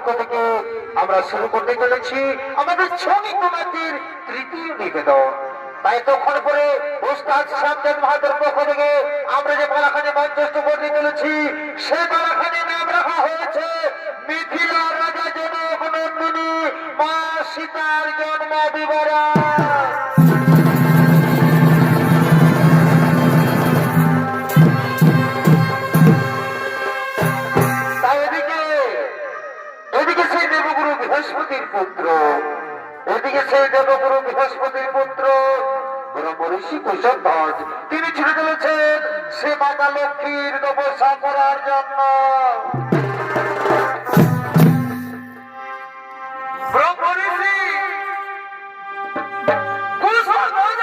পক্ষ থেকে আমরা শুরু করতে চলেছি আমাদের শ্রমিক সমাজের তৃতীয় নিবেদন। তাই তখন পরে ওস্তাদ সামজাদ মাহাতোর পক্ষ থেকে আমরা যে পালাখানে মঞ্চস্থ করতে চলেছি সেই পালাখানে নাম রাখা হয়েছে মিথিলা রাজা জনক নন্দিনী মা সীতার জন্ম বিবরণ। বৃহস্পতির পুত্র ওদিকে সেই দেবগুরু বৃহস্পতির পুত্র ব্রহ্ম ঋষি কুশধ্বজ তিনি ছুটে চলেছেন সে মাতা লক্ষ্মীর তপস্যা করার জন্য। ব্রহ্ম ঋষি কুশধ্বজ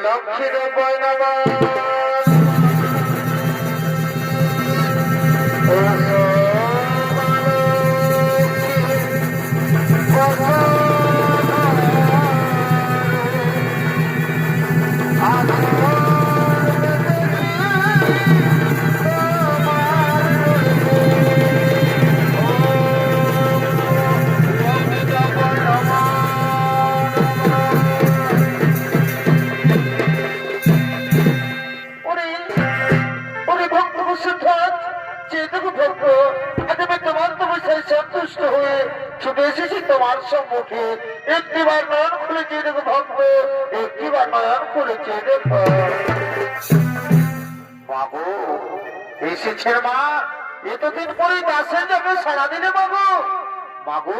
লক্ষ্মীর বৈনবা সন্তুষ্ট হয়ে ছুটে এসেছি তোমার সম্মুখে। একটিবার নয়ন খুলেছে দেখো ভক্ত, একটিবার নয়ন খুলেছে দেখো। বাবু এসেছেন মা, এতদিন পরে দাসের যাবে সারাদিনে বাবু। বাবু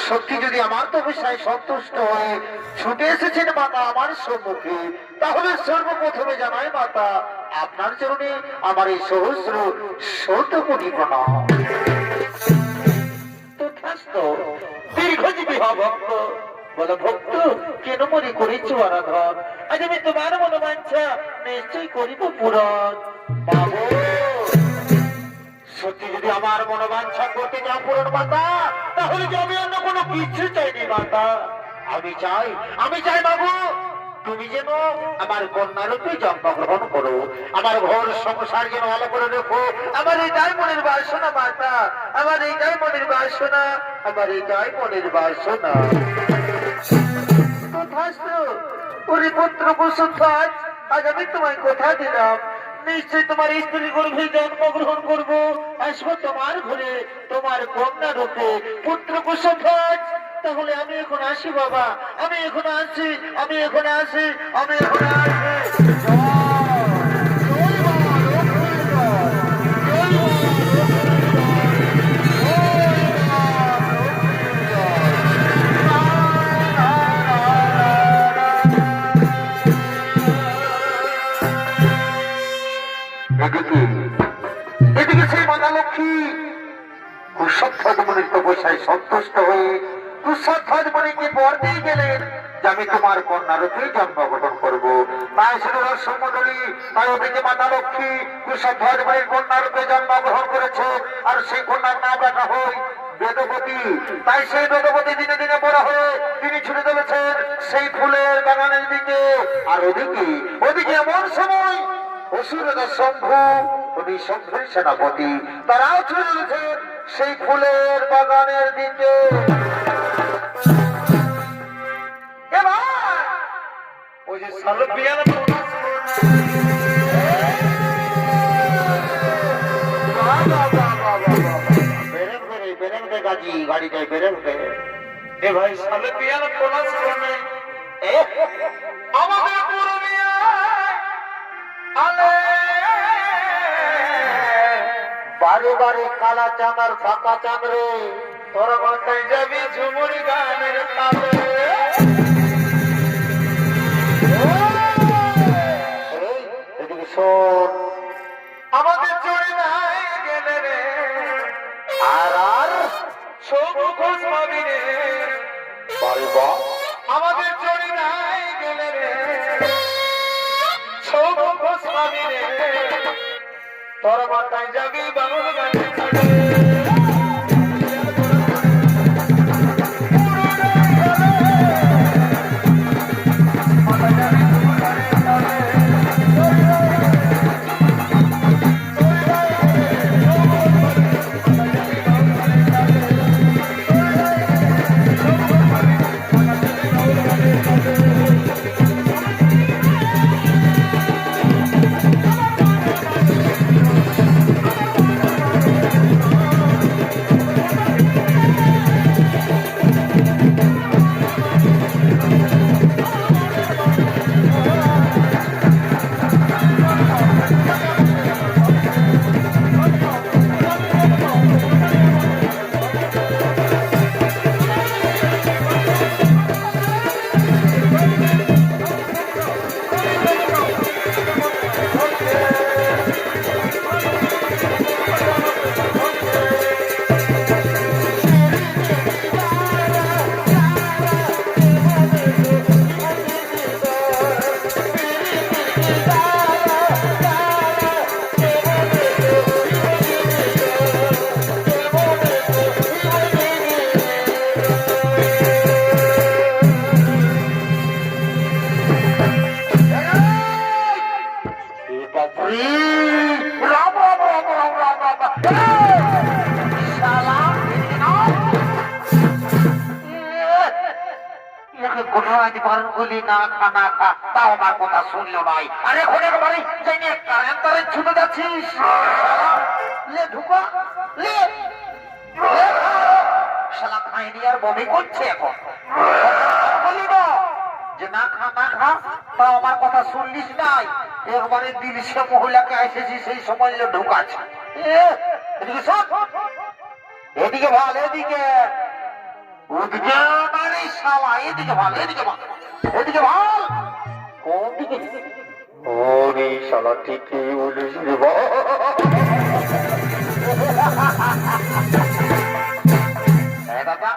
সত্যি যদি আমার তো বিষয় সন্তুষ্ট হয়ে ছুটে এসেছেন মাতা আমার সম্মুখে, তাহলে সর্বপ্রথমে জানাই মাতা আপনার চরণে আমার এই সহস্র শতকোটি প্রণাম। দীর্ঘজীবী হ ভক্ত। বলো ভক্ত কেন মনে করেছ আরাধন? আজ আমি তোমার মনোবাঞ্ছা নিশ্চয় করিব পূরণ। বাবু সত্যি যদি আমার মনোবাঞ্ছা করতে যাও পূরণ মাতা, তাহলে যে আমি অন্য কোনো কিছু চাইনি মাতা। আমি চাই বাবু তুমি যেন আমার কন্যা রূপে জন্মগ্রহণ করো, আমার ঘর সংসার যেন ভালো করে রেখো। আমার এইটাই মনের বাসনা মাতা, আমার এইটাই মনের বাসনা, আমার এইটাই মনের বাসনা। ওরে পুত্র কুসুমধ্বজ, আজ আমি তোমায় কথা দিলাম নিশ্চয় তোমার স্ত্রী গর্ভে জন্মগ্রহণ করবো, আসবো তোমার ঘরে তোমার কন্যা রূপে। পুত্র কুসুমধ্বজ তাহলে আমি এখন আসি বাবা, আমি এখন আসি, আমি এখন আসি, আমি এখন আসি। এদিকে সেই মাতা লক্ষ্মী কুসুমধ্বজ তপস্যায় সন্তুষ্ট হয়ে কুসুমধ্বজ মণিকে বর দিয়ে গেলেন যে আমি তোমার কন্যা রূপে জন্মগ্রহণ করবো। তাই শুধু রসমণ্ডলী, তাই ওদিকে মাতা লক্ষ্মী কুসুমধ্বজ মণির কন্যা রূপে জন্মগ্রহণ করেছে, আর সেই কন্যার নাম রাখা হয় বেদবতী। তাই সেই বেদবতী দিনে দিনে বড় হয়ে তিনি ছুটে চলেছেন সেই ফুলের বাগানের দিকে। আর ওদিকে এমন সময় অসুরদা শম্ভু, উনি শম্ভুর সেনাপতি, তারাও ছুটে চলেছেন সেই ফুলের বাগানের দিকে। ওই যে গাড়িটায় বেরেন এ ভাই সালে পিয়ানো কোনা শুনে আমাদের পুরুলিয়া আলে বারে বারে কালা চাঁদ আর ফাঁকা চাঁদ রে, তোরা মাথায় যাবি ঝুমুরি গানের তালে। এদিকে শোন আমাদের চড়ি নাই গেলে রে, আর সবুজ পাবি রে। বারে বা আমাদের চড়ি নাই গেলে রে, সবুজ পাবি রে, তোরা মাথায় যাবি বাংলা গানের তালে। কোথায় বারণ করলি না খা না খা, তাও আমার কথা শুনলো নাই। আরে এখন একবারে জানি কারেন্টারে ছুটে যাচ্ছিস। লে ঢুকা লে শালা খায়নি আর বমি করছে এখন। বলি না যে না খা না খা, তাও আমার কথা শুনলিস নাই। একবারে দিল সে মহিলাকে এসেছি সেই সময় ঢুকাচ্ছে। এদিকে শোন, এদিকে ভাল, এদিকে ওদিকে মানে শালা, এদিকে ভাল, এদিকে ভাল, এদিকে ভাল। কোন দিকে? ওরে শালা ঠিকই বলিস রে বাবা। দাদা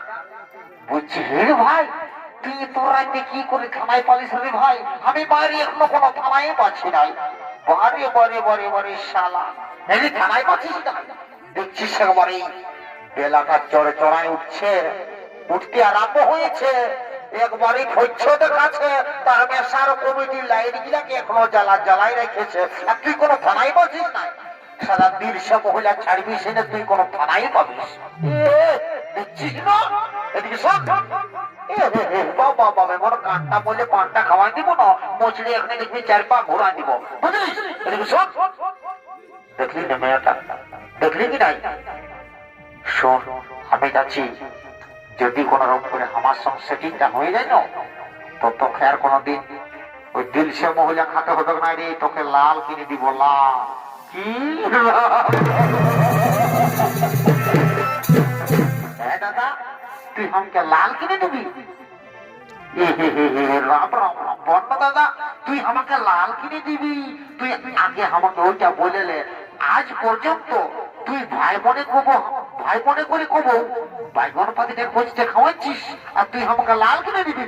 বলছি হে ভাই, তুই তোর রাতে কি করে থানায় পালিস রে ভাই? আমি বাইরে এখনো কোনো থানায় পাচ্ছি নাই। বারে বারে বারে বারে শালা এই থানায় পাচ্ছিস না? দেখছিস একবারে বেলাটা চড়ে চড়াই উঠছে, উঠতে আরম্ভ হয়েছে। একবারে ফৈচ্ছদের কাছে তার মেশার কমিটির লাইট গুলাকে এখনো জ্বালাই রেখেছে। আর তুই কোনো থানায় পাচ্ছিস না? সারা দিলসা মহিলা ছাড়বি সেটা তুই কোনো থানায় পাবিস? দেখছিস না? এদিকে শোন, বাবা বাবা বড় কানটা বললে পানটা খাওয়াই দিব না, মছলি এখানে দেখবি 4 পা ঘোরা দিব, বুঝলিস? এদিকে শোন, দেখলি না মেয়েটা, দেখলি কি নাই? শোন, আমি যাচ্ছি, যদি কোন রকম করে আমার সঙ্গে সেটিংটা হয়ে যায় না, তো তোকে আর কোনদিন ওই দিলসা মহিলা খাতে হতো না রে। তোকে লাল কিনে দিব, লাল। কি দাদা তুই আমাকে লাল কিনে দিবি? রাম রাম রাম, বর্ণ দাদা তুই আমাকে লাল কিনে দিবি? তুই আগে আমাকে ওইটা বলেলে। আজ পর্যন্ত তুই ভাই মনে করে কব বাইগন পাতিটা খোঁজতে খাওয়াচ্ছিস, আর তুই আমাকে লাল কিনে দিবি?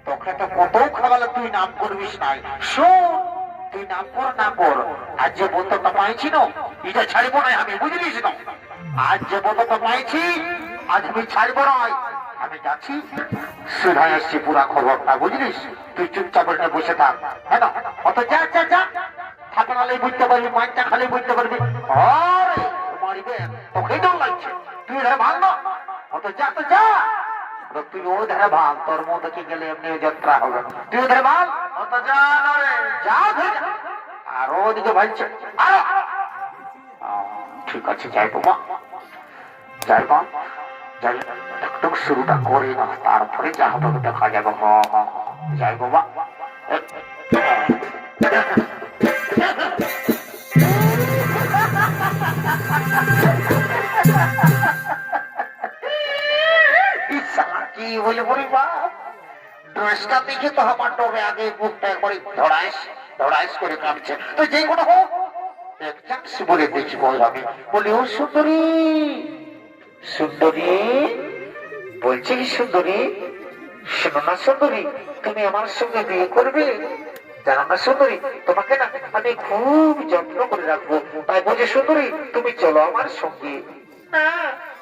তোকে তো কত খাওয়ালে তুই নাম করবিস নাই। শোন, তুই নাম কর না কর, আজ যে বোতলটা পাইছি না, এটা ছাড়বো না আমি, বুঝলিস না? আজ যে বোতলটা পাইছি আজ আমি ছাড়বো না। আমি যাচ্ছি, সুধাই আসছি পুরা খবরটা, বুঝলিস? তুই চুপচাপ বসে থাক। হ্যাঁ না, অত যা যা যা, থাকলে বুঝতে পারবি, মাইনটা খালি বুঝতে পারবি। আরে মারিবে, তোকেই ডর লাগছে। তুই ধরে ভাঙ না, অত যা তো যা। তুই ও ধরে ভাঙ, তোর মতো কি গেলে এমনি যাত্রা হবে। তুই ধরে ভাঙ, অত যা যা ধরে। আর ওদিকে ভাইছে, ঠিক আছে যাই বাবা, যাই বা যাই, একটু শুরুটা করি না, তারপরে যা হবে দেখা যাবে। যাই বাবা। কি বলে বলি বাপ, ড্রেসটা দেখে তো আমার ডরে আগে বুকটা একবার ধড়াইস করে কাঁপছে। তো যে কোনো হোক বলে দেখবো আমি, বলি ও সুন্দরী, সুন্দরী বলছি কি সুন্দরী, শোনো না সুন্দরী, তুমি আমার সঙ্গে বিয়ে করবে? জানো না সুন্দরী, তোমাকে না আমি খুব যত্ন করে রাখবো, তাই বলছি সুন্দরী তুমি চলো আমার সঙ্গে। না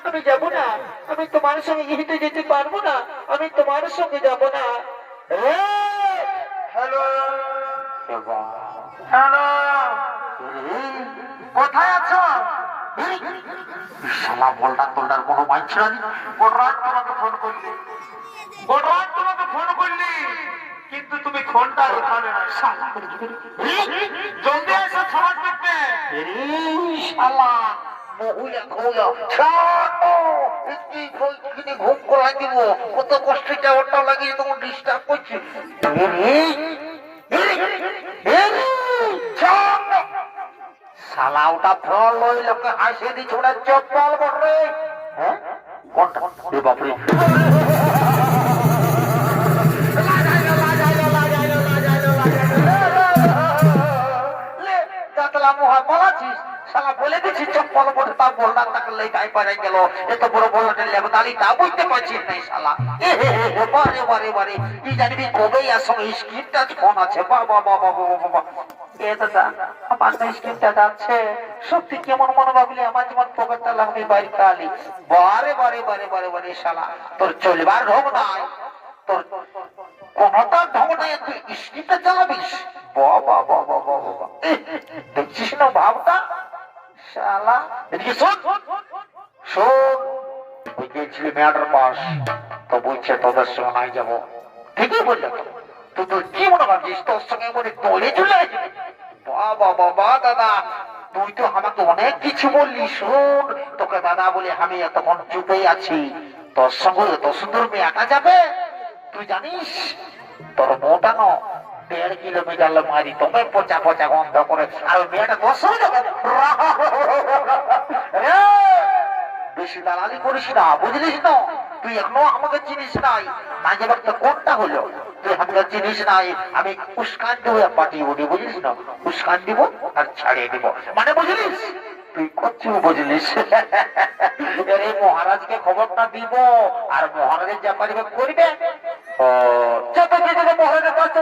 আমি যাব না, আমি তোমার সঙ্গে হেঁটে যেতে পারবো না, আমি তোমার সঙ্গে যাব না। হ্যালো হ্যালো, কোথায় আছো? শালা বলডার তোলডার কোনো মাইছে না। বড়রাত তোমাকে ফোন করলি, বড়রাত তোমাকে ফোন করলি, কিন্তু তুমি ফোনটা উঠাবে না। শালা জলদি এসো সমাজ দেখতে। শালা মহুয়া খোয়া ঘুম করাই দিব, কত কষ্টটা ওটা লাগিয়ে তোমার ডিস্টার্ব করছি। শালা ওটা ফল ওই লোকে হাসিয়ে দিচ্ছে, ওটা চপ্পল বটে। হ্যাঁ কোনটা বাপরে, বলে দিচ্ছি চপ্পল বটে, তা বললাম তাকে লেগাই পারে গেল, এত বড় বলটা লেগে দাঁড়ি তা বুঝতে পারছি নাই। শালা বারে বারে বারে কি জানিবি কবেই আর সঙ্গে স্ক্রিন টাচ ফোন আছে। বাবা বাবা বাবা বাবা, এ দাদা আমার তো স্ক্রিনটা যাচ্ছে, সত্যি কেমন মনে ভাবলি আমার যেমন পকেটটা লাগবে বাইরে কালি। বারে বারে বারে বারে বারে শালা তোর চলবার ঢং নাই, তোর কোনটার ঢং নাই, তুই স্ক্রিনটা চালাবিস? বাবা বাবা বাবা, দেখছিস না ভাবটা? শালা এদিকে শোন শোন, ওই গিয়েছিলি মেয়াটার পাস, তো বলছে তোদের সঙ্গে নাই যাবো। ঠিকই বললে তো, তুই তোর কি মনে ভাবছিস তোর সঙ্গে বলে দলে চলে আসবে? বাবা বাবা দাদা, তুই তো আমাকে অনেক কিছু বললি। শোন, তোকে দাদা বলে আমি এতক্ষণ চুপেই আছি। তোর সঙ্গে এত সুন্দর মেয়েটা যাবে? তুই জানিস তোর মোটা ন 1.5 কিলোমিটার মারি তোকে পচা পচা গন্ধ করে, আর ওই মেয়েটা তোর সঙ্গে যাবে। বেশি দালালি করিস না, বুঝলিস না? তুই এখনো আমাকে চিনিস নাই। না যাবার তো কোনটা হলো? তুই আমাকে চিনিস নাই। আমি উস্কান দিব পাঠিয়ে উঠি, বুঝলিস না? উস্কান দিব আর ছাড়িয়ে দিব, মানে বুঝলিস? তুই করছিস, বুঝলিস? এই মহারাজকে খবরটা দিব, আর মহারাজের যা পারিবে করবে। মহারাজের কাছে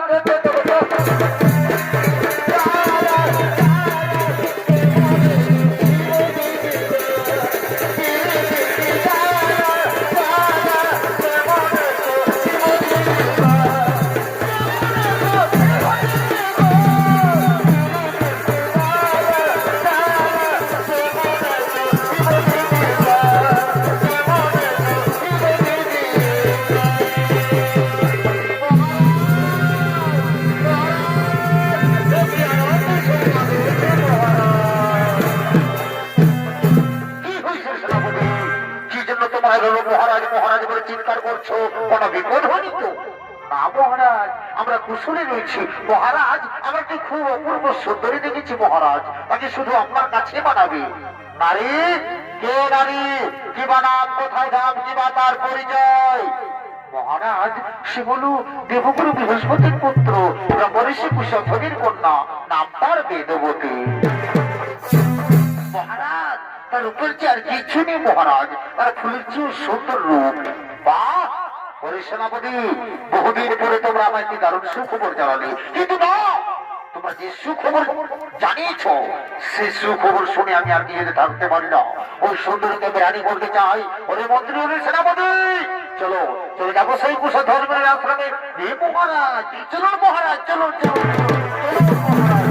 মহারাজ মহারাজ বলে চিৎকার করছো, কোন বিপদ হয়নি তো? না মহারাজ, আমরা কুশলে রয়েছি। মহারাজ, আমরা তো খুব অপূর্ব সুন্দরী দেখেছি মহারাজ, তাকে শুধু আপনার কাছে বানাবে। নারী কে? নারী কি বানাম, কোথায় দাম, কি বা তার পরিচয়? মহারাজ, সে হলো দেবগুরু বৃহস্পতির পুত্র, ব্রহ্মর্ষি কুশধ্বজের কন্যা, নাম তার বেদবতী। মহারাজ, তার উপর যে আর কিছু নেই মহারাজ, তার ফুলের চেয়েও সুন্দর রূপ। বাহ! সেনাপতি, বহুদিন পরে তোমরা আমায় একটি দারুণ সুখবর জানালে, কিন্তু না, তোমরা যে সুখবর জানিয়েছ সেই সুখবর শুনে আমি আর গিয়ে থাকতে পারি না। ওই সুন্দরীকে বেড়ানি করতে চাই। ওরে মন্ত্রী, ওরে সেনাপতি, চলো চলে যাবো সেই কুশধ্বজের আশ্রমে। হে মহারাজ, চলুন মহারাজ, চলুন চলুন চলুন মহারাজ।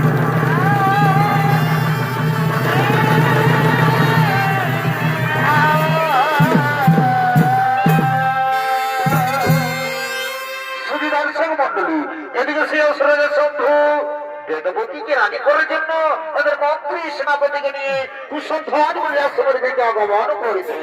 এদিকে সে অসুরের বন্ধু বেদবতীকে রানী করার জন্য ওদের মন্ত্রী সেনাপতিকে নিয়ে কুশধ্বজ বলে আশ্রমের দিকে আগমন করেছে।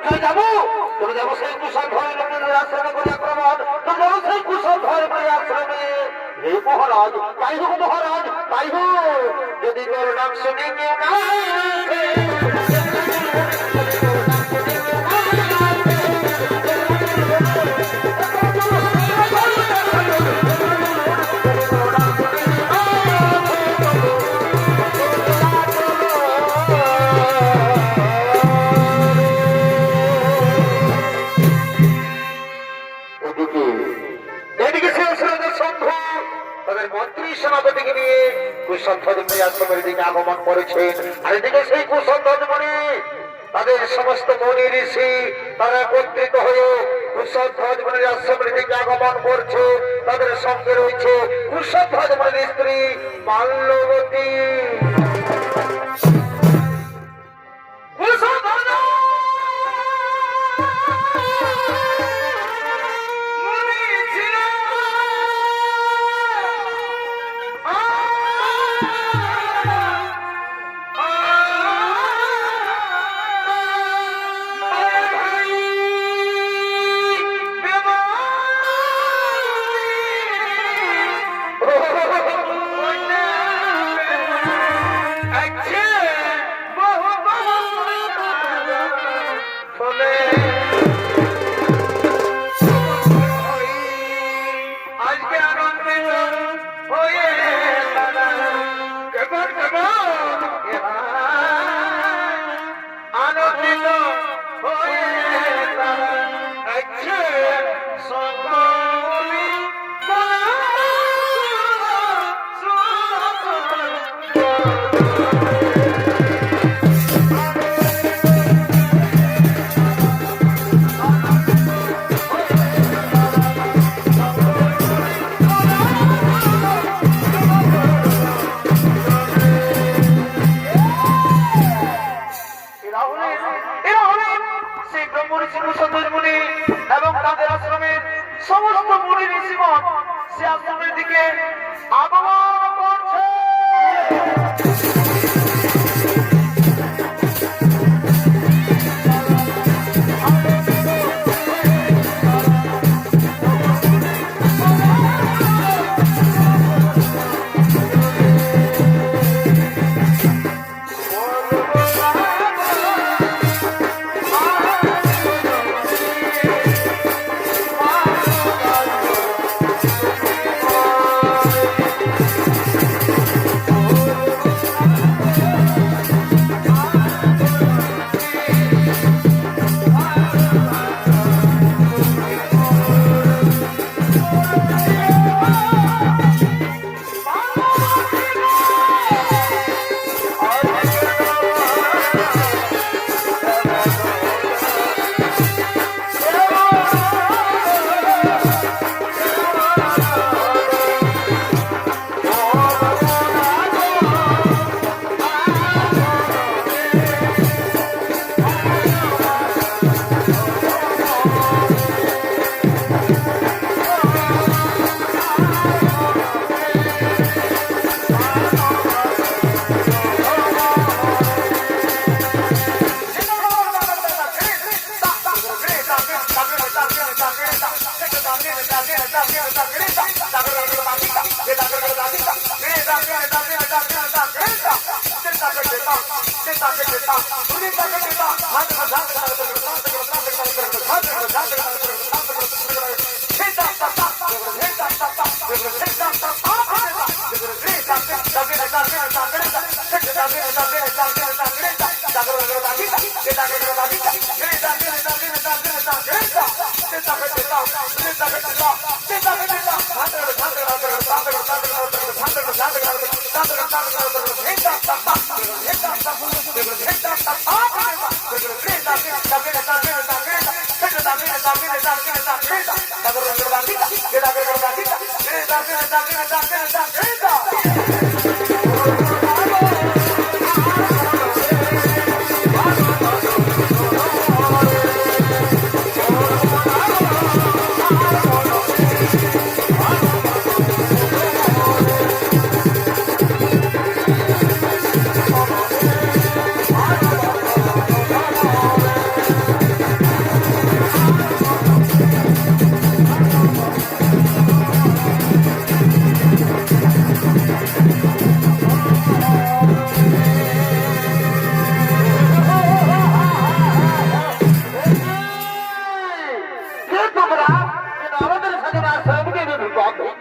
চলে যাবো চলে যাবো সেই কুশল ধর্মের আশ্রমে করে আক্রমণ চলে যাবো সেই কুশল ধর্মের আশ্রমে। হে মহারাজ, তাই হোক মহারাজ, তাই হোক। যদি তোর নাম শুনে কেউ না সেনাপতিকে নিয়ে কুসন্ধ্বজমণি আশ্রমের দিকে আগমন করেছেন। আর এদিকে সেই কুসন্ধ্বজমণি তাদের সমস্ত মনি ঋষি তারা একত্রিত হয়ে কুসন্ধ্বজমণির আশ্রমের দিকে আগমন করছে। তাদের সঙ্গে রয়েছে কুসন্ধ্বজমণির স্ত্রী মাল্যবতী। এবং তাদের আশ্রমের সমস্ত মুনি ঋষিগণ সে আশ্রমের দিকে আগমন করছে।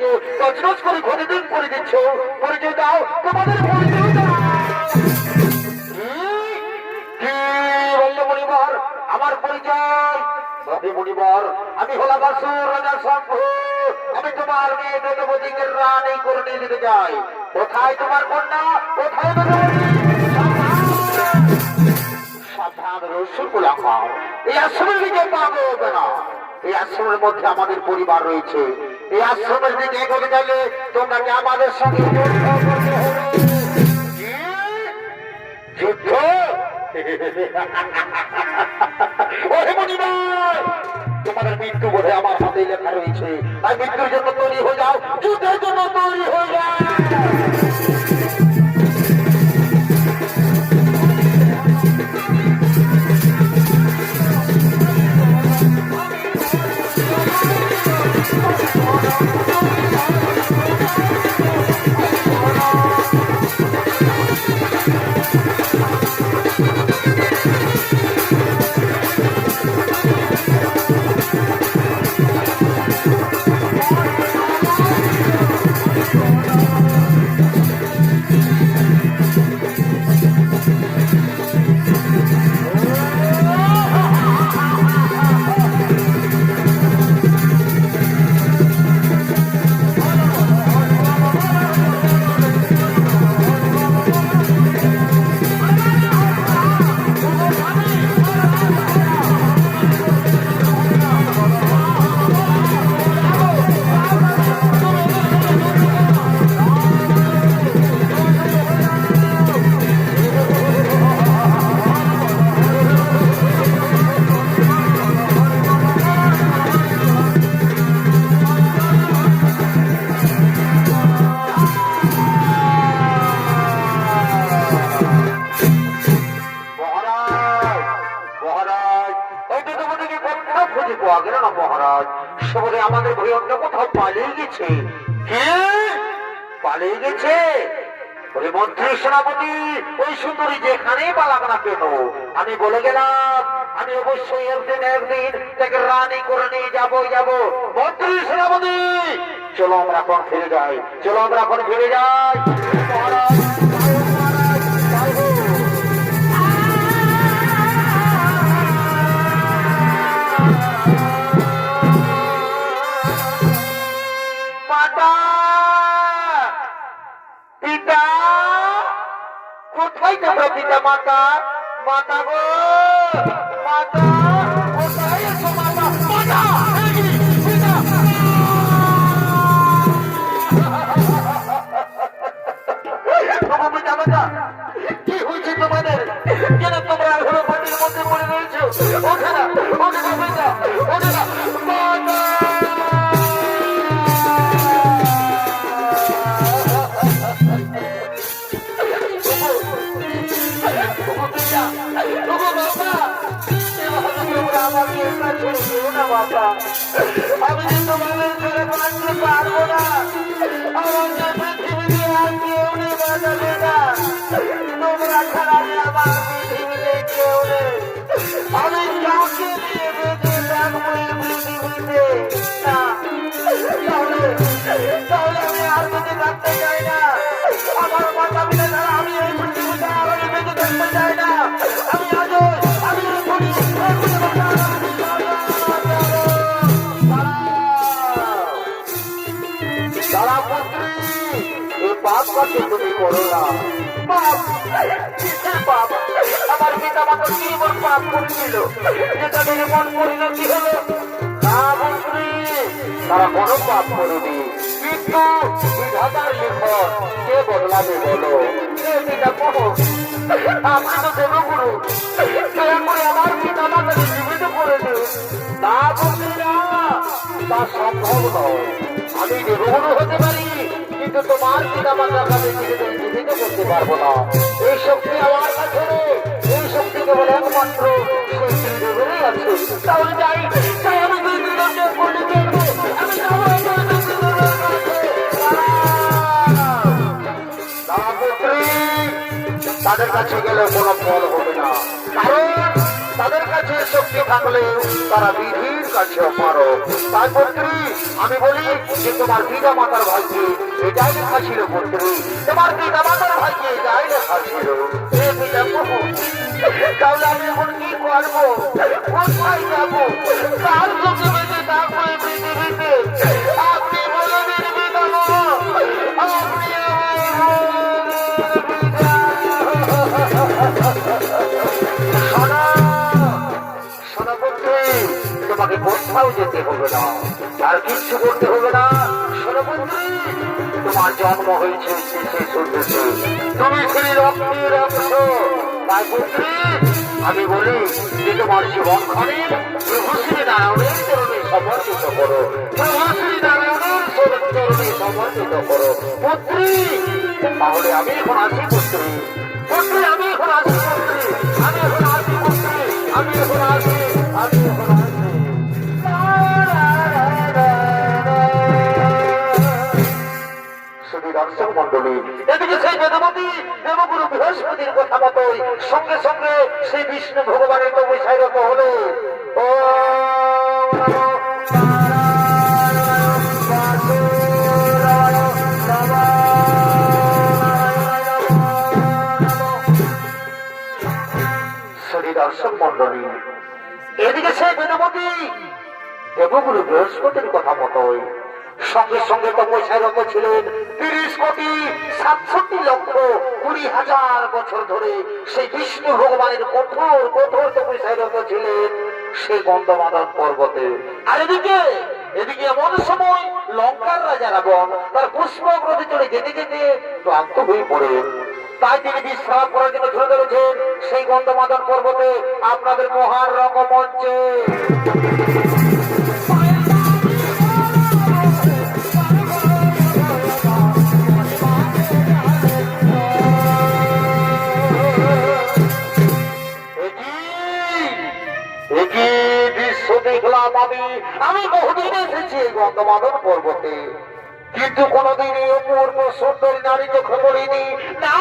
সম্পত্তিকে তছনছ করে ক্ষতিদিন করে দিচ্ছ। পরিচয় দাও, তোমাদের পরিচয় দাও। বললো মণিবর, আমার পরিচয় মণিবর, আমি হলাম বাসুর রাজা শম্ভু। আমি তোমার মেয়ে বেদবতীকে রানী করে নিয়ে যেতে চাই। কোথায় তোমার কন্যা, কোথায় সাবধান রসুল গোলাম। এই আশ্রমের দিকে পাবো না। এই আশ্রমের মধ্যে আমাদের পরিবার রয়েছে। এই আশ্রমের দিকে এগোতে গেলে তোমরা কি আমাদের সঙ্গে যুদ্ধ? তোমাদের মৃত্যু বোধহয় আমার হাতে লেখা রয়েছে। তাই মৃত্যুর জন্য তৈরি হয়ে যাও, যুদ্ধের জন্য তৈরি হয়ে যাও। আমাদের ভয় অন্য কোথাও পালিয়ে গেছে। পালিয়ে গেছে ওই মন্ত্রী সেনাপতি, ওই সুন্দরী যেখানে পালাক না কেন, আমি বলে গেলাম আমি অবশ্যই একদিন তাকে রানী করে নিয়ে যাবো। মন্ত্রী সেনাপতি, চলো আমরা এখন ফিরে যাই, চলো আমরা এখন ফিরে যাই। কোথায় তোমরা পিতা মাতা? মাতা গো, মাতা কোথায় আছো? মাতা, মাতা, পিতা মাতা, কি হয়েছে তোমাদের? কেন তোমরা এখনো মাটির মধ্যে পড়ে রয়েছো? ওঠে না, ওঠে না পিতা, ওঠে না মাতা। আমি তোমাদের ছেড়ে বাঁচতে পারবো না। আমাকে পৃথিবীতে আর কেউ নেই বাঁচাবে না। তোমরা ছাড়া আমার পৃথিবীতে কেউ নেই। আমি কাউকে নিয়ে বেঁচে থাকবো এই পৃথিবীতে না। তাহলে আমি আর বেঁচে থাকতে চাই না। আমার মাতা পিতা ছাড়া আমি এই পৃথিবীতে আর বেঁচে থাকতে চাই না। আমি আজ আমি পাপ করতে তুমি করো না। আমার পিতা মাতা কি এমন পাপ করেছিল যেটা মেরে মন পরিণতি হলো? না মন্ত্রী, তারা কোনো পাপ করেনি, কিন্তু বিধাতার লিখন কে বদলাবে বলো? পিতা কহ, আপনি তো দেবগুরু, দয়া করে আমার পিতা মাতাকে জীবিত করে দিন। না মন্ত্রী, না, তা সম্ভব নয়। আমি দেবগুরু হতে পারি, কিন্তু তোমার পিতা মাতার কাছে জীবিত করতে পারবো না। এই শক্তি আমার কাছে, এই শক্তি কেবল একমাত্র সেই দেবেরই আছে। তাহলে যাই, তাই আমি দুই দিনের করলে দেখবো। আমি তাদের কাছে গেলে কোনো ফল হবে না, কারণ তাদের কাছে শক্তি থাকলে তারা বিধির কাছেও পারো। তাই পুত্রী আমি বলি যে তোমার পিতা মাতার ভাগ্যে এটাই লেখা ছিল পুত্রী, তোমার পিতা মাতার ভাগ্যে এটাই লেখা ছিল। তাহলে আমি এখন কি করবো, কোথায় যাবো, কার চোখে বেঁচে থাকবো এই পৃথিবীতে? আপনি বলে দিন পিতা মা, আপনি তোমাকে কোথাও যেতে হবে না, আর কিচ্ছু করতে হবে না। শোনো পুত্রী, তোমার জন্ম হয়েছে শেষ উদ্দেশ্যে, তুমি সেই রক্তের অংশ। তাই পুত্রী আমি বলি যে তোমার জীবন খানি প্রভু শ্রী নারায়ণের চরণে সমর্পিত করো, প্রভু শ্রী নারায়ণের চরণে সমর্পিত করো পুত্রী। তাহলে আমি এখন আসি পুত্রী, পুত্রী আমি এখন আসি পুত্রী, আমি এখন আসি পুত্রী, আমি এখন আসি, আমি এখন আসি। দর্শক মন্ডলী, এদিকে সেই বেদমতী দেবগুরু বৃহস্পতির কথা মতোই সঙ্গে সঙ্গে সেই বিষ্ণু ভগবানের তো বিষয়রত হলো। ও দর্শক মন্ডলী, এদিকে সেই বেদমতী দেবগুরু বৃহস্পতির কথা মতোই সঙ্গে সঙ্গে তপস্যায় রত ছিলেন 30,67,20,000 বছর ধরে সেই বিষ্ণু ভগবানের কঠোর কঠোর তপস্যায় রত ছিলেন সেই গন্ধমাদন পর্বতে। আর এদিকে এমন সময় লঙ্কার রাজা রাবণ তার পুষ্পক রথে চড়ে যেতে যেতে ক্লান্ত হয়ে পড়ে, তাই তিনি বিশ্রাম করার জন্য চলে ধরেছেন সেই গন্ধমাদন পর্বতে আপনাদের মহান রঙ্গমঞ্চে। আমি বহুদিন এসেছি এই গন্ধমাদন পর্বতে, কিন্তু কোনদিন এই অপূর্ব সুন্দরী নারী চোখে পড়িনি। না,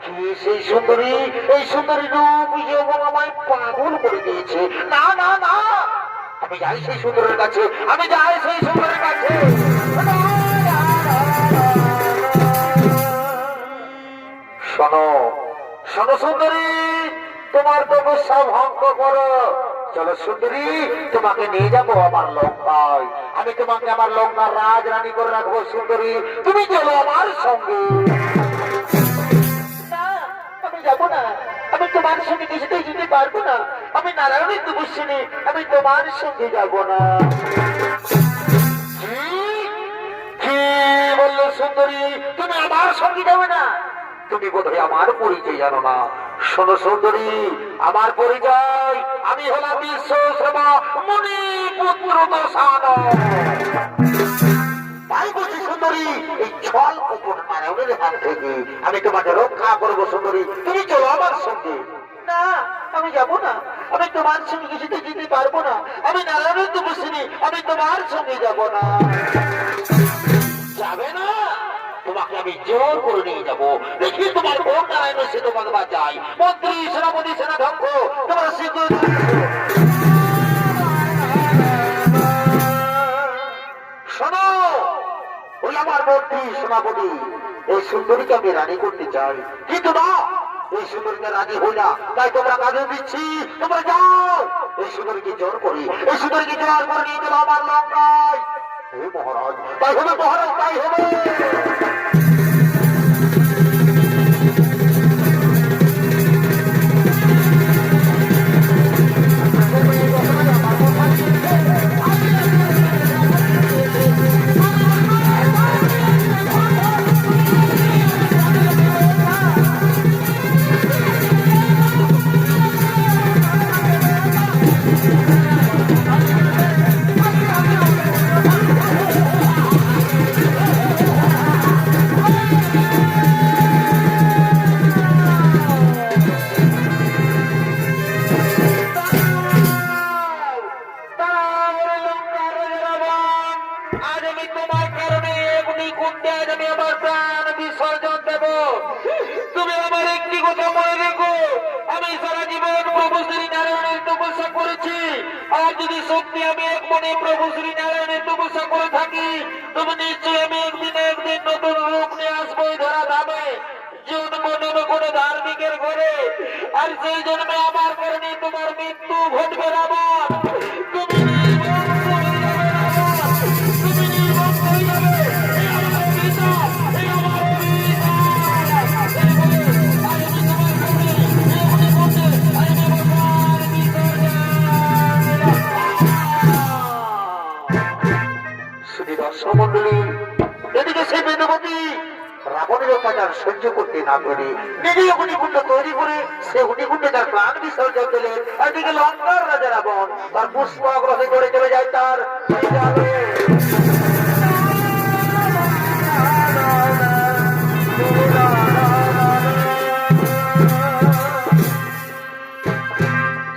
কি সেই সুন্দরী, এই সুন্দরী রূপ যৌবন আমায় পাগল করে দিয়েছে। না না না, আমি যাই সেই সুন্দরের কাছে, আমি যাই সেই সুন্দরের কাছে। শোনো শোনো সুন্দরী, তোমার তপস্যা ভঙ্গ করো। চলো সুন্দরী, তোমাকে নিয়ে যাবো আমার লঙ্কায়, আমি তোমাকে আমার লঙ্কার রাজরানী করে রাখবো। সুন্দরী তুমি চলো আমার সঙ্গে। না, আমি যাবো না, আমি তোমার সঙ্গে কিছুতেই যেতে পারবো না। আমি নারায়ণের তপস্বিনী, আমি তোমার সঙ্গে যাবো না। কি বললো সুন্দরী, তুমি আমার সঙ্গে যাবে না? তুমি বোধহয় আমার পরিচয় জানো না। শোনো সুন্দরী, আমার পরিচয়, আমি হলাম বিশ্ব সেবা মুনি পুত্র দশান। তাই বলছি সুন্দরী, এই ছল কপট নারায়ণের হাত থেকে আমি তোমাকে রক্ষা করবো। সুন্দরী তুমি চলো আমার সঙ্গে। না, আমি যাবো না, আমি তোমার সঙ্গে কিছুতে যেতে পারবো না। আমি নারায়ণের তপস্বিনী, আমি তোমার সঙ্গে যাবো না। যাবে না? তোমাকে আমি জোর করে নিয়ে যাবো, দেখি তোমার কোন নারায়ণের সে তোমার বাঁচাই। মন্ত্রী সেনাপতি সেনাধ্যক্ষ তোমার শোনো, ওই আমার মন্ত্রী সেনাপতি এই সুন্দরীকে আমি রানী করতে চাই, কিন্তু না, এই সুন্দরীকে রানী হই না। তাই তোমরা কাজে দিচ্ছি, তোমরা যাও এই সুন্দরীকে জোর করি, এই সুন্দরীকে জোর করে নিয়ে চলো আমার লঙ্কায়। হে মহারাজ, তাই হবে মহারাজ, তাই হবে। আর যদি সত্যি আমি এক মনে প্রভু শ্রী নারায়ণের তপস্যা করে থাকি, তবে নিশ্চয়ই আমি একদিন নতুন রূপ নিয়ে আসবো এই ধরা ধামে, জন্ম নেব কোনো ধার্মিকের ঘরে। আর সেই জন্মে আমার কারণে তোমার মৃত্যু ঘটবে রাবণ। তুমি নির্বংশ হয়ে যাবে রাবণ, তুমি নির্বংশ হয়ে যাবে। এই আমার পিতা, এই আমার পিতা। এই বলে আজ আমি তোমার সামনে এই অগ্নিকুণ্ডে আমি দেবতার বিসর্জন দিলাম। শ্রী দর্শক মন্ডলী, এদিকে সে বেদবতী রাবণের অত্যাচার সহ্য করতে না পেরে নিজেই অগ্নিকুণ্ড তৈরি করে সে অগ্নিকুণ্ডে তার প্রাণ বিসর্জন দিলেন। এদিকে লঙ্কার রাজা রাবণ তার পুষ্পক রথে করে চলে যায় তার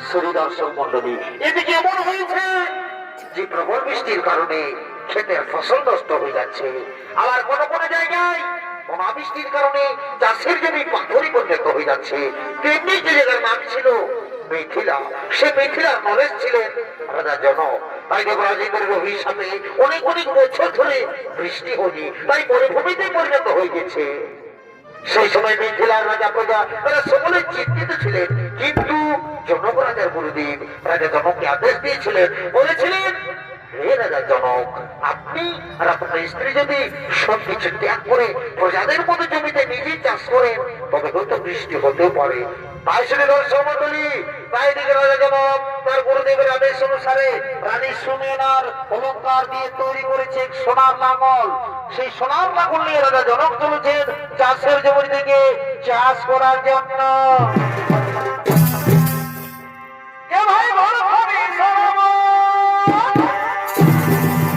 শ্রী দর্শক মন্ডলী, এদিকে এমন হয়েছে যে প্রবল বৃষ্টির কারণে ক্ষেতের ফসল নষ্ট হয়ে যাচ্ছে। আবার কোন কোন জায়গায় অনাবৃষ্টির কারণে চাষের জমি পাথরে পরিণত হয়ে যাচ্ছে। তেমনি যে জায়গার নাম ছিল মিথিলা, সে মিথিলার নরেশ ছিলেন রাজা জনক। তাই দেবরাজেন্দ্রের অভিশাপে অনেক অনেক বছর ধরে বৃষ্টি হয়নি, তাই মরুভূমিতে পরিণত হয়ে গেছে। সেই সময় মিথিলার রাজা প্রজা তারা সকলে চিন্তিত ছিলেন, কিন্তু জনক রাজার গুরুদেব রাজা জনককে আদেশ দিয়েছিলেন, বলেছিলেন, হে রাজা জনক, আপনি আর আপনার স্ত্রী যদি সবকিছু ত্যাগ করে প্রজাদের মতো জমিতে নিজেই চাষ করেন, তবে হয়তো বৃষ্টি হতেও পারে। তাই শ্রী দর্শক মন্ডলী, তাই দিকে রাজা জনক তার গুরুদেবের আদেশ অনুসারে রানী সুমেনার অলঙ্কার দিয়ে তৈরি করেছে এক সোনার লাঙল। সেই সোনার লাঙল নিয়ে রাজা জনক চলেছেন চাষের জমি থেকে চাষ করার জন্য। আজ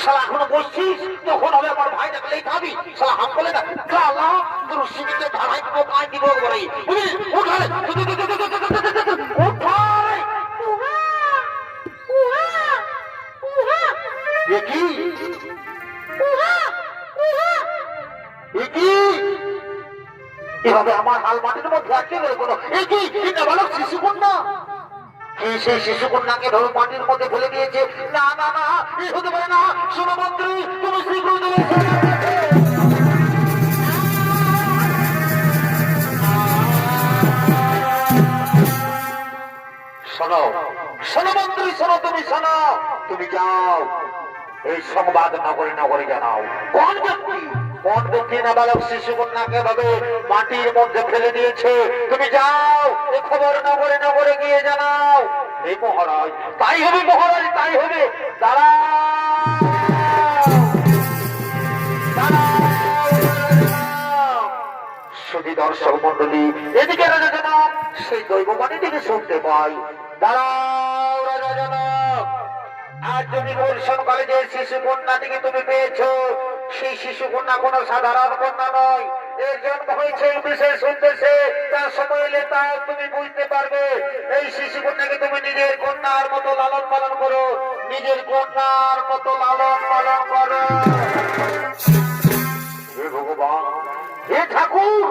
শালা এখনো বসছিস, তখন হবে আমার ভাই দেখলেই খাবি। শালা হাম বলে না শালা তোর সিঁড়িতে ধারাই দিব, কাই দিব বলে উঠাই উঠাই। এভাবে আমার হাল মাটির মধ্যে আটকে গেল কোনো নাবালক শিশু কন্যা। কি সেই শিশু কন্যাকে ধরো মাটির মধ্যে ফেলে দিয়েছে? না না না, এই হতে পারে না। শোনো মন্ত্রী, তুমি শ্রী গুরুদেবের শোনো শোনো মন্ত্রী, শোনো তুমি শোনো, তুমি যাও এই সংবাদ নগরে নগরে জানাও। কোন ব্যক্তি নাবালক শিশু কন্যাকে ভাবে মাটির মধ্যে ফেলে দিয়েছে, তুমি যাও এই খবর নগরে নগরে গিয়ে জানাও। এই মহারাজ, তাই হবে মহারাজ, তাই হবে। শুধু দর্শক মন্ডলী, এদিকে রাজা জনক সেই দৈববাণী থেকে শুনতে পাই। দাঁড়াও রাজা জনক, আর তুমি বর্ষণ কলেজের শিশু কন্যাটিকে তুমি পেয়েছো। সেই শিশু কন্যা কোন সাধারণ কন্যা নয়, এর জন্ম হয়েছে বিশেষ শুনতেছে। তার সময় এলে তা তুমি বুঝতে পারবে। এই শিশু কন্যাকে তুমি নিজের কন্যার মতো লালন পালন করো, নিজের কন্যার মতো লালন পালন করো। হে ভগবান, হে ঠাকুর,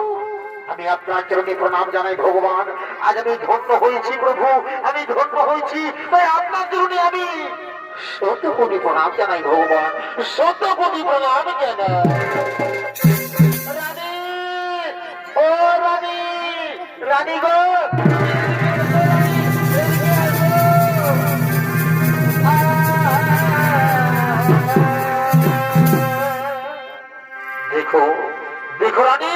আমি আপনার চরণে প্রণাম জানাই ভগবান। আজ আমি ধন্য হয়েছি প্রভু, আমি ধন্য হয়েছি। তাই আপনার চরণে আমি শত কোটি প্রণাম জানাই ভগবান, শত কোটি প্রণাম জানাই। রানী, ও রানী, রানী গো, দেখো দেখো রানী,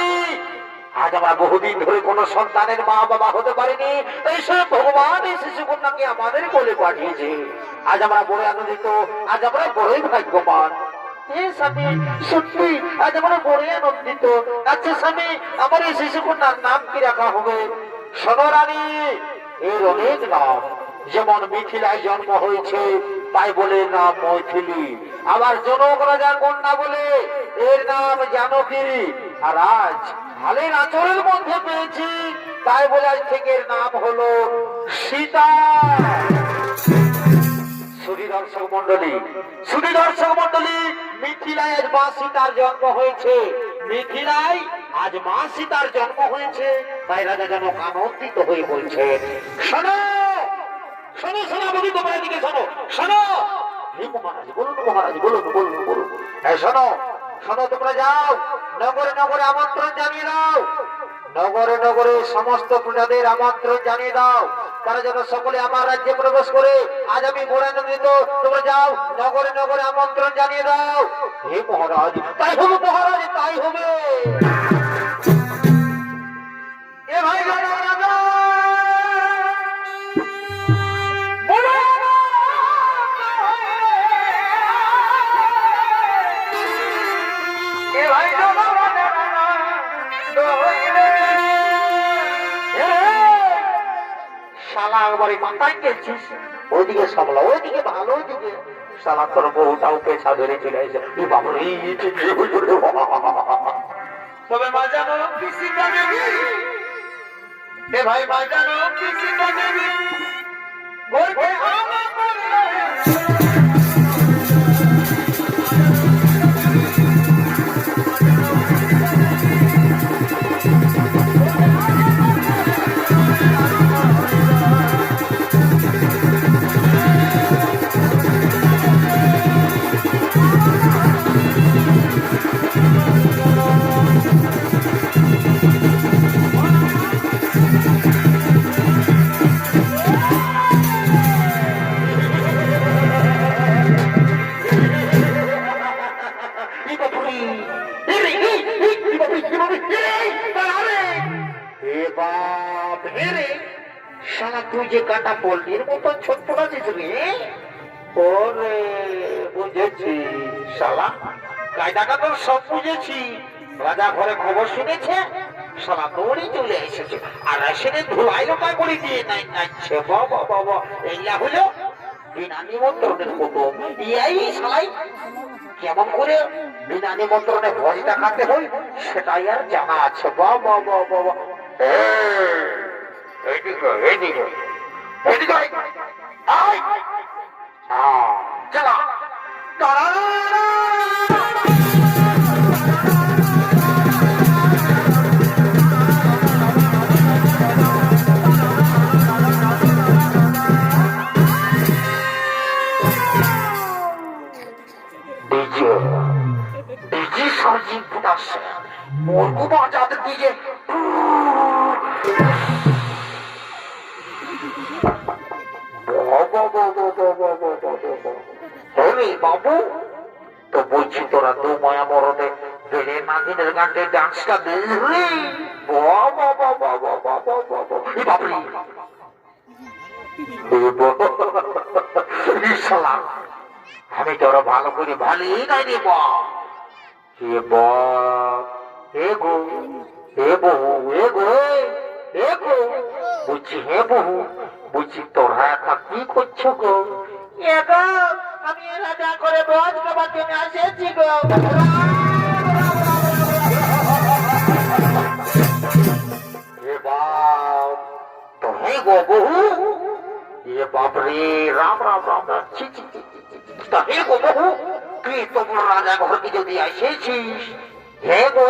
আজ আমরা বহুদিন ধরে কোন সন্তানের মা বাবা হতে পারিনি। তাই সে ভগবান এই শিশু কন্যাকে আমাদের কোলে পাঠিয়েছে। আজ আমরা বড় আনন্দিত, আজ আমরা বড়ই ভাগ্যবান। স্বামী, সত্যি আজ আমরা বড়ই আনন্দিত। আচ্ছা স্বামী, আমার এই শিশু কন্যার নাম কি রাখা হবে? শোনো রানী, এর অনেক নাম। যেমন মিথিলায় জন্ম হয়েছে তাই বলে নাম মৈথিলী, আবার জনক রাজার কন্যা বলে এর নাম জানকী। আর আজ হালের আচরের মধ্যে পেয়েছি তাই বলে আজ থেকে এর নাম হলো সীতা। শুধু দর্শক মন্ডলী, শুধু দর্শক মন্ডলী, মিথিলায় আজ মা সীতার জন্ম হয়েছে। মিথিলায় আজ মা সীতার জন্ম হয়েছে, তাই রাজা জনক আনন্দিত হয়ে বলছে। শোনো শোনো শোনো, বলি তোমার দিকে শোনো শোনো। মহারাজ বলুন, মহারাজ বলুন বলুন বলুন। শোনো শোনো, তোমরা যাও নগরে নগরে আমন্ত্রণ জানিয়ে দাও। নগরে নগরে সমস্ত প্রজাদের আমন্ত্রণ জানিয়ে দাও, তারা যেন সকলে আমার রাজ্যে প্রবেশ করে। আজ আমি বড় আনন্দিত। তোমরা যাও নগরে নগরে আমন্ত্রণ জানিয়ে দাও। হে মহারাজ, তাই হবে মহারাজ, তাই হবে। এ ভাই শালা একবারে মাথায় গেছিস, ওইদিকে সামলা, ওইদিকে ভালো, ওইদিকে শালা তোর বউটাও পেছাা ধরে চলে এসে। তবে মা জানো পিসিটা দেবী, এ ভাই মা জানো পিসিটা দেবী বলবে তুই যে কাটা পল্লীর মতন ছোট্ট আছিস রে। ওরে বুঝেছি শালা, কায়দা কাটা সব বুঝেছি। রাজা ঘরে খবর শুনেছে, শালা দৌড়ে চলে এসেছে আর এসে ধুলাই লোকা করে দিয়ে নাই নাচছে। বাবা বাবা, এইলা হলো বিনা নিমন্ত্রণের হতো এই শালাই কেমন করে বিনা নিমন্ত্রণে ভোজটা খাতে হয় সেটাই আর জানা আছে। বাবা বাবা বাবা এইদিকে এইদিকে এইদিকে আয় চলা ডিজি সরজিৎ প্রোডাকশন মুরগু বাজাতে ডিজে বাবু তো বলছি তোরা দু মায়া মরদে বেড়ে নাগিনের গানটা ডান্সটা দেখবি বাবরি আমি তোরা ভালো করে ভালোই নাই রে বুঝছি হে বহু বুঝছি তোরা একটা কি করছো গো আমি রাজা করে ভোজ খাবার জন্য আসেছি গো। তো হে গো বহু বাপরে রাম রাম রাম রাম ছি ছি ছি হে গো বহু তুই তো বড় রাজা ঘরকে যদি আসেছিস হে গো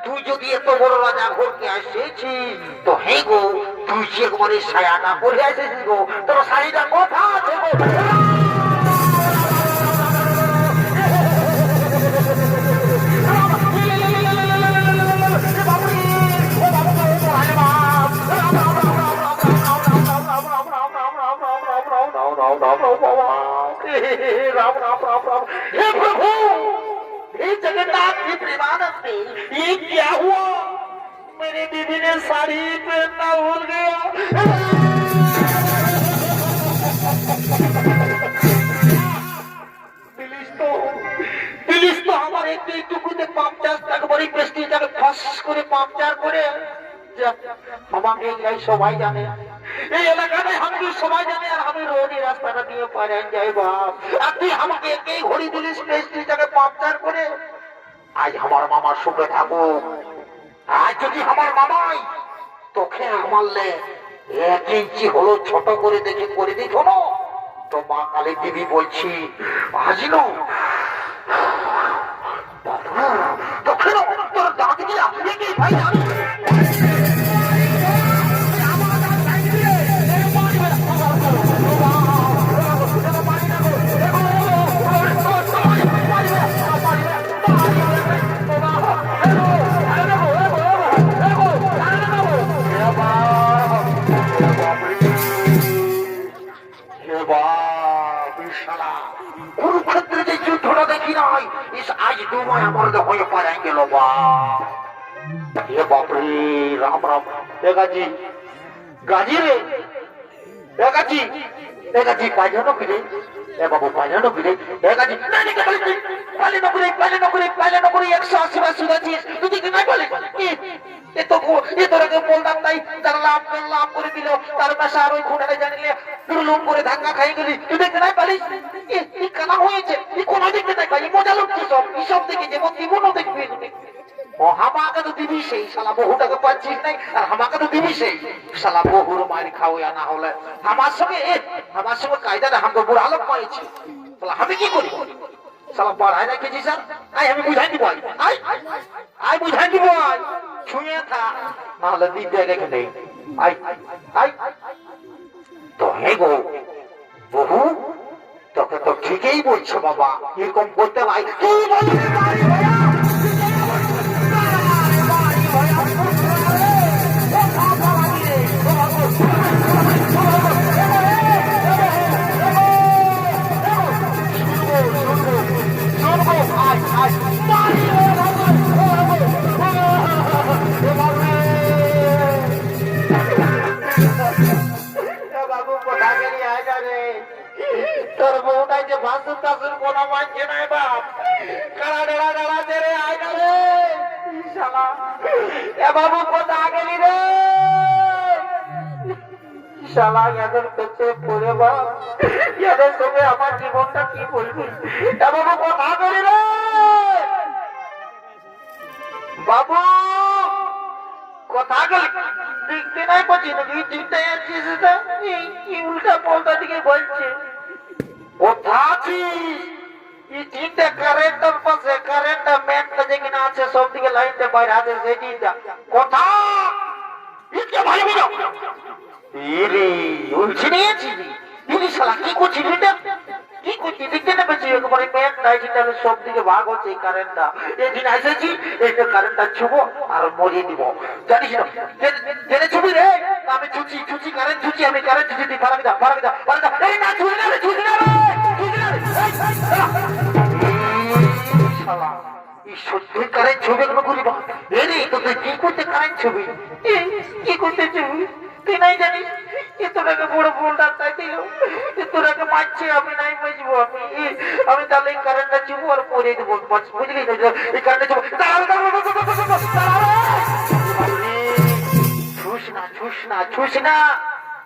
তুই যদি এত বড় রাজা ঘরকে আসেছিস তো হে গো তুই যে একবারে সায়াটা পরে আসেছিস গো তোর শাড়িটা কোথা আছে গো राम राम राम राम हे प्रभु हे जगन्नाथ जी प्रेमानंद ये क्या हुआ मेरी दीदी ने साड़ी पहनना भूल गया पुलिस तो हमारे टुकुते पापचार तक बड़ी प्रेस्टीज तक फंस করে পাপচার করে আমাকে এই সবাই জানে এই এলাকাতে আমাকে সবাই জানে আর আমি রোজ এই রাস্তাটা দিয়ে পারে যাই বাপ আর তুই আমাকে এই ঘড়ি দিলিস প্রেস্টিজটাকে পাপচার করে আজ আমার মামা সুখে থাকো আজ যদি আমার মামাই তোকে মারলে 1 ইঞ্চি হলো ছোট করে দেখে করে দিত না তো মা কালী দেবী বলছি আজ নো তোকে তোর দাঁত দিয়ে আপনি কি ভাই কুরুক্ষেত্রে যে যুদ্ধটা দেখি নাই আজ দুময় আমার হয়ে পারে গেল বাপরে রাম রাম গাজি গাজি রে গাজি গাজি পাইজানো ফিরে এ বাবু পাইজানো ফিরে গাজি পালে নকরে 180 বার শুনেছিস তুই কি নাই বলে এ তোরাকে বলতাম তাই তার লাভ করে দিল তার পেশা আর ওই খুঁটারে জানিলে লুম করে ধাক্কা খাই গেলি তুই দেখতে নাই পারিস কানা হয়েছে কোনো দেখতে নাই পাই মজা লোকছি সব দেখে যে জীবনও দেখবি ও হামাকে তো দিবি সেই শালা বহুটাকে পাচ্ছিস নাই আর হামাকে তো দিবি সেই শালা বহুর মারি খাওয়া না হলে আমার সঙ্গে কায়দা না আমাকে বুড়া আলোক পাইছি আমি কি করি শালা পড়ায় না কেছি স্যার আমি বুঝাই দিব আই বুঝাই দিব ছুঁয়ে থা নাহলে দিতে রেখে নেই তো হে গো বহু তোকে তো ঠিকই বলছো বাবা এরকম করতে ভাই তুই বলবি তোর বউটাই যে ভাসুর টাসুর কোনো মানছে নাই বাপ কারা ডেড়া দে রে আয় রে শালা এ বাবু কোথা গেলি রে শালা এদের পেছে পড়ে বাপ, এদের সঙ্গে আমার জীবনটা কি বলবি? এমন কথা করি রে বাবু, কথা গেল দেখতে নাই পাচ্ছি নাকি? চিন্তায় আছিস না? কি উল্টা পাল্টা দিকে বলছে। কোথা আছিস? এই চিন্তা কারেন্টের পাশে, কারেন্টটা ম্যানটা যেখানে আছে সব দিকে লাইনটা বাইরে আছে সেটিটা কথা ইকে ভাই বিনো ইরে উলছি নিয়েছি ইনি শালা কি করছিস এটা? কি করছিস? দেখতে না পেয়েছি একবারে ম্যান নাই যেটা সব দিকে ভাগ হচ্ছে এই কারেন্টটা। এদিন এসেছি এই কারেন্টটা ছুবো আর মরিয়ে দিব, জানিস না? জেনে ছুবি রে? আমি ছুচি ছুচি কারেন্ট ছুচি, আমি কারেন্ট ছুচি দিই। ফারাক দা ফারাক দা ফারাক দা। এই না ছুচি না রে, ছুচি না রে, ছুচি না রে। শালা এই সত্যি কারেন্ট ছবি কোনো করি বা এরে তো তুই কি করতে কারেন্ট ছবি? কি করতে ছবি তুই নাই জানিস? তোরাকে বড় বলটা তাই দিল, তোরাকে মারছে, আমি নাই বুঝবো। আমি তাহলে এই কারেন্টটা চুবো আর পরে দেবো, বুঝলি? এই কারেন্টটা চুবো। ছুস না ছুস না ছুস না,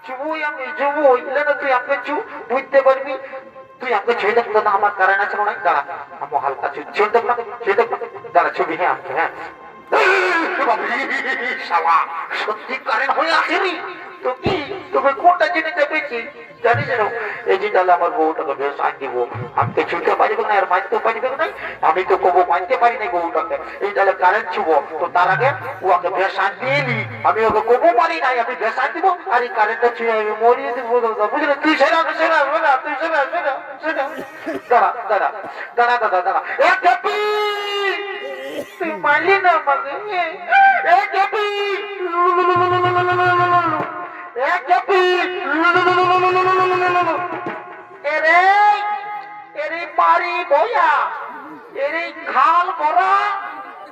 চুবুই আমি চুবো। ইলে না তুই আমাকে চু, বুঝতে পারবি? তুই আমাকে ছুঁয়ে দেখ না, আমার কারেন্ট আছে না? দাঁড়া আমার হালকা ছুঁয়ে দেখ না, ছুঁয়ে দেখ না, দাঁড়া ছবি। হ্যাঁ আমাকে, হ্যাঁ শালা সত্যি কারেন্ট হয়ে আসেনি তো কি? তুমি কোনটা জিনিসটা পেয়েছি জানিস না? এই যে তাহলে আমার বউটাকে বেশ আন দিব। আমি তো ছুটতে পারবে না আর মানতেও পারবে না, আমি তো কবো মানতে পারি না বউটাকে। এই তাহলে কারেন্ট ছুব তো তার আগে ওকে বেশ আন দিয়ে নি। আমি ওকে কবো মারি নাই, আমি বেশ আন দিব আর এই কারেন্টটা ছুঁয়ে আমি মরিয়ে দেবো। বুঝলে? তুই সেরা সেরা সেরা তুই সেরা সেরা সেরা। দাঁড়া দাঁড়া দাঁড়া দাঁড়া দাঁড়া। তুই মারলি না আমাকে।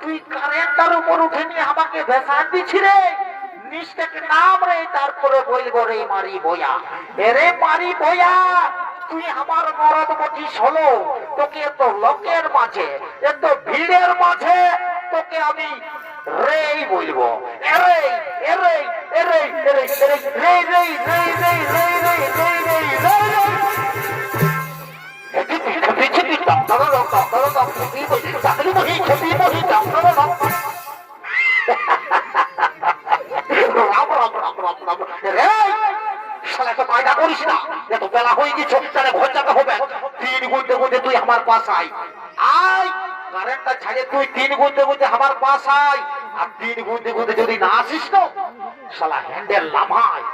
তুই কারেন্টার উপর উঠে নিয়ে আমাকে ভেসান দিছি রে। নিষ্ঠকে নাম রে, তারপরে বলবো রে মারি বয়া। এরে মারি বয়া, তুই আমার মরদ বটিস হলো, তোকে এত লোকের মাঝে, এত ভিড়ের মাঝে তোকে আমি রেই বলবো। এরে এরে এরে এরে এরে রে রে রে রে রে রে রে রে রে রে। করিস না, এত বেলা হয়ে গেছে, তাহলে ঘর যাতে হবে। 3 গুনতে গুনতে তুই আমার পাশ আয়, আয় কারেন্টটা ছাড়ে তুই 3 গুনতে গুনতে আমার পাশ আয়। আর 3 গুনতে গুনতে যদি না আসিস তো শালা হ্যান্ডেল নামায়,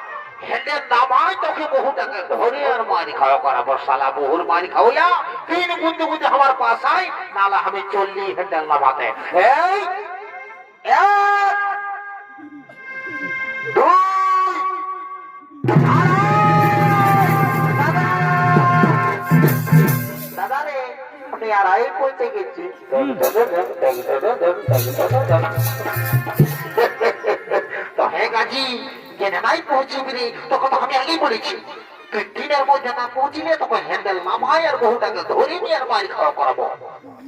হ্যান্ডেল নামায় তোকে বহুটাকে ধরে আর মারি খাওয়া করাবো। শালা বহুর মারি খাওয়া 3 গুনতে গুনতে আমার পাশ আয়, নালা আমি চললি হ্যান্ডেল নামাতে। এই 1 2 দাদা রে, আমি আড়াই পৌঁছে গেছি। তো হ্যাঁ গাজি, জেনে নাই পৌঁছবি রে, তখন আমি আগেই বলেছি তুই 3-এর মধ্যে না পৌঁছিলে তখন হ্যান্ডেল নামাই আর বহুটাকে ধরে নিয়ে আর মারি খাওয়া করাবো।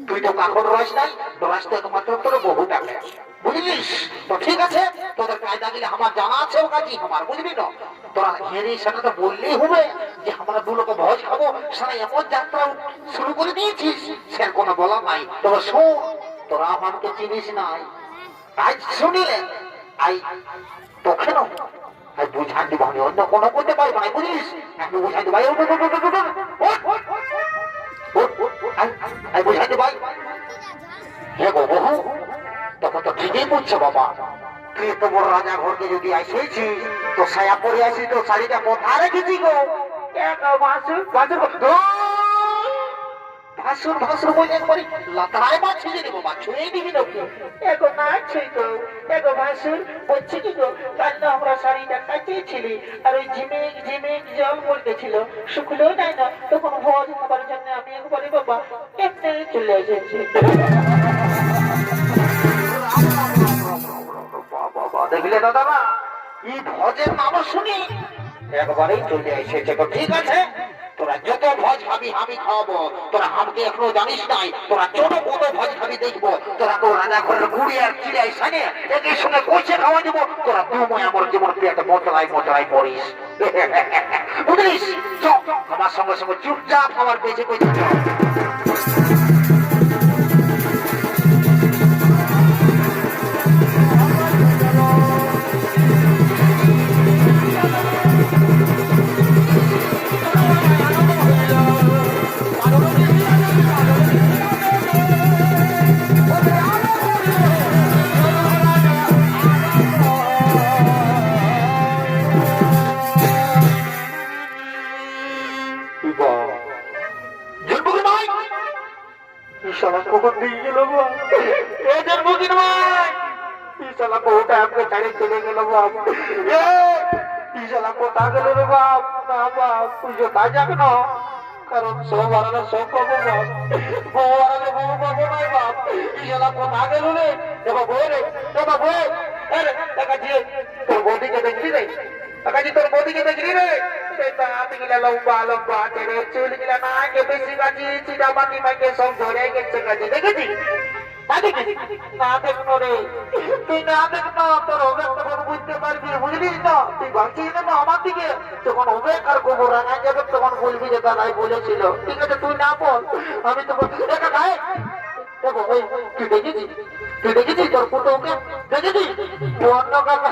তুই তো কাকর রস নাই, রস তো একমাত্র তোর বহুটাকে, বুঝলিস? তো ঠিক আছে, তোদের কায়দা গেলে আমার জানা আছে ও কাজী আমার, বুঝলি না? তোরা হেরে সেটা তো বললেই হবে যে আমরা 2 লোক ভোজ খাবো। সারা এমন যাত্রা শুরু করে দিয়েছিস, সে কোনো বলা নাই। তবে শোন, তোরা আমাকে চিনিস নাই, আজ শুনিলে আই তোকে না আই বুঝাই দিব। আমি অন্য কোনো করতে পারবো না, বুঝিস? আমি বুঝাই দেবো, বুঝাই দেবো। হে গো বহু, তখন তো ঠিকই বুঝছো বাবা। তুই তো বড় রাজা ঘরকে যদি আসেছিস তো ছায়া পরে আসিস, তো শাড়িটা কোথায় রেখেছি গো? ভাসুর ভাসুর বলে একবারই লাতারায় মা ছেড়ে দেবো, মা ছুঁয়ে দিবি নাকি? এগো না ছুঁই তো, এগো ভাসুর বলছি কি গো, কাল না আমরা শাড়িটা কাটিয়েছিলি আর ওই ঝিমিক ঝিমিক জল পড়তেছিল, শুকলেও নাই না। তখন ভোজ খাবার জন্য আমি একবারই বাবা এমনি চলে এসেছি। দেখলে দাদা না, এই ভোজের নাম শুনি একবারেই চলে এসেছে। তো ঠিক আছে, তোরা যত ভোজ খাবি আমি খাওয়াবো। তোরা আমাকে এখনো জানিস নাই, তোরা ছোট কত ভোজ খাবি দেখবো। তোরা তো রাজা ঘরের গুড়ি আর চিড়াই সানে একই সঙ্গে কষে খাওয়া দিব। তোরা তুই আমার জীবন পেটে মতলাই পড়িস। বুঝলিস? চল আমার সঙ্গে সঙ্গে চুপচাপ আমার বেঁচে বেঁচে চল। কখন দিয়ে গেল জন্মদিন ভাই বউটা আমাকে ছাড়ে চলে গেল বাপ। কোথা গেল রে বাপ? না বাপ তুই কোথায় যাবে না, কারণ সব হারালে সব পাবো বাপ, বউ হারালে বউ পাবো নাই বাপ। ইশালা কোথা গেল রে? এবার বউ রে, এবার বউ তোর বৌদিকে দেখলি রে? কাকাজি তোর বৌদিকে দেখলি রে? লম্বা লম্বা ছেড়ে চুল গিলা না বেশি গাছি চিটা পাতি মাকে সব ধরে গেছে গাছে দেখেছি না দেখো রে, তুই না দেখো তোর হবে তখন বুঝতে পারবি, বুঝলিস না? তুই ভাবছিস না আমার দিকে, যখন হবে আর গোবর রাঙা যাবে তখন বলবি যে দাদাই বলেছিল। ঠিক আছে তুই না বল, আমি তো দেখা গায়ে দেখো তুই দেখেছিস তোর ফটো ওকে দেখেছিস অন্য কাকা